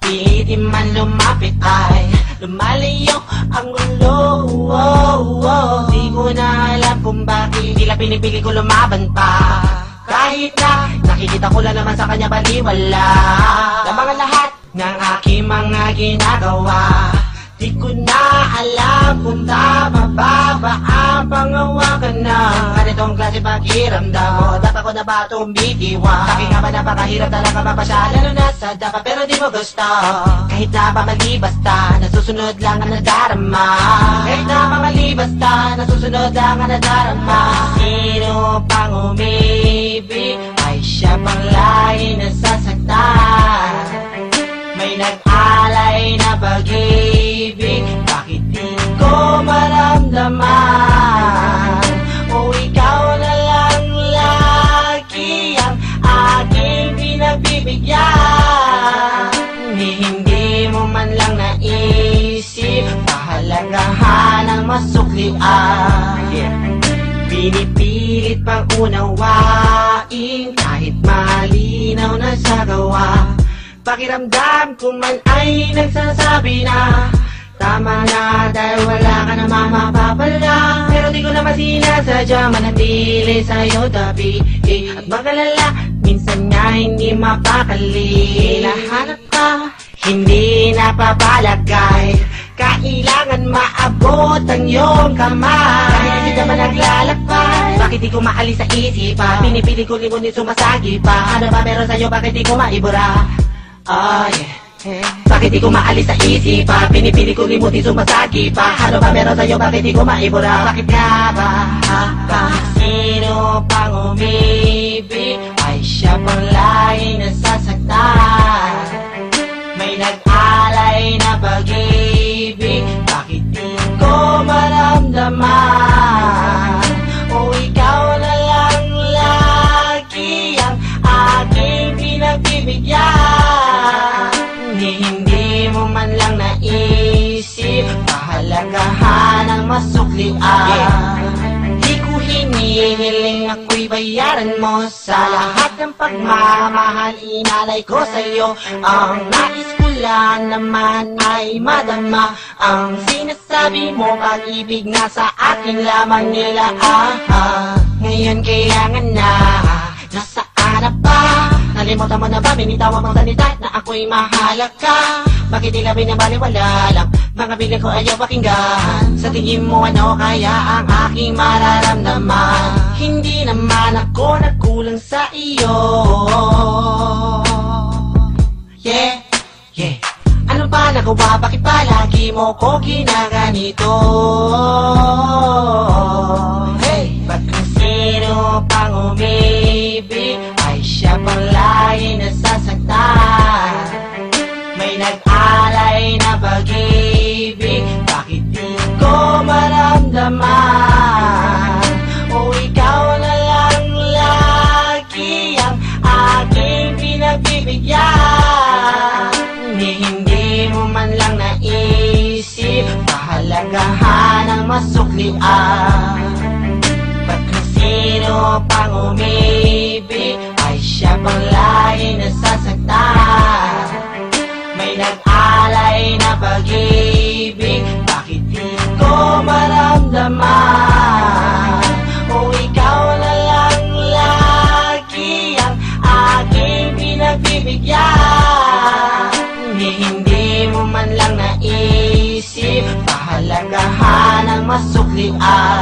Pilitin man lumapit ay lumalayo ang gulo. Di ko na alam kung bakit tila pinipili ko lumaban pa. Kahit na nakikita ko lang naman sa kanya baliwala ng mga lahat ng aking mga ginagawa. Di ko na alam kung tama ba ang pangawakan ng ganitong klase pakiramdam mo. Dapat ko na ba itong bitiwan? Sabi nga ba napakahirap talaga mapasya, lalo na sa dapat pero di mo gusto. Kahit na pamali basta, nasusunod lang ang nadarama. Kahit na pamali basta, nasusunod lang ang nadarama. Sino pang umibig ay siya pang lagi nasasaktan. May nag-alay na pag-ibig, bakit di ko maramdaman? O ikaw na lang lagi ang aking pinagbibigyan. Hindi mo man lang naisip pahalagahan ang masuklian. Pinipilit pang unawain kahit malinaw na sa gawa. Pakiramdam ko man ay nagsasabi na tama na dahil wala ka na mapapala. Pero di ko naman sinasadya manatili sa'yo tabi. At magalala, minsan nga hindi mapakali. Hinahanap ka, hindi napapalagay. Kailangan maabot ang iyong kamay. Kahit hindi naman naglalakbay, bakit di ko maalis sa isipan? Pinipili ko limunin sumasagi pa. Ano ba meron sa'yo, bakit di ko maibura? Oh yeah. Bakit di ko maalis sa isipan? Pinipili ko limutin sumasagi pa. Ano ba meron sa'yo, bakit di ko maibura? Bakit nga ba? Sino pang umibig ay siya pang lagi nasasaktan. May nag-alay na pag-ibig, bakit di ko maramdaman? O ikaw na lang lagi ang aking pinagbibigyan. Hindi mo man lang naisip pahalagahan ang masuklian. Di ko hinihiling ako'y bayaran mo sa lahat ng pagmamahal inalay ko sa'yo. Ang nais ko lang naman ay madama ang sinasabi mo, pag-ibig na sa akin lamang nila. Ngayon kailangan na, nasaan na ba? Nalimutan mo na ba, binitawan mong salita na ako'y mahalaga? Bakit tila binabaliwala lang mga bilang ko ayaw pakinggan? Sa tingin mo ano kaya ang aking mararamdaman? Hindi naman ako nagkulang sa iyo. Yeah, yeah. Ano ba nagawa? Bakit palagi mo ko ginaganito? Hey, ba't kung sino pang umibig ay siya pang lagi nasasaktan. May nag-alay na pag-ibig, bakit di ko maramdaman? O ikaw na lang lagi ang aking pinagbibigyan. Hindi mo man lang naisip pahalagahan ang masuklian. Ba't kung sino pang umibig ay siya pang lagi nasasaktan. May nag-alay na pag-ibig, bakit di ko maramdaman? O ikaw na lang lagi ang aking pinagbibigyan. Hindi mo man lang naisip pahalagahan ang masuklian.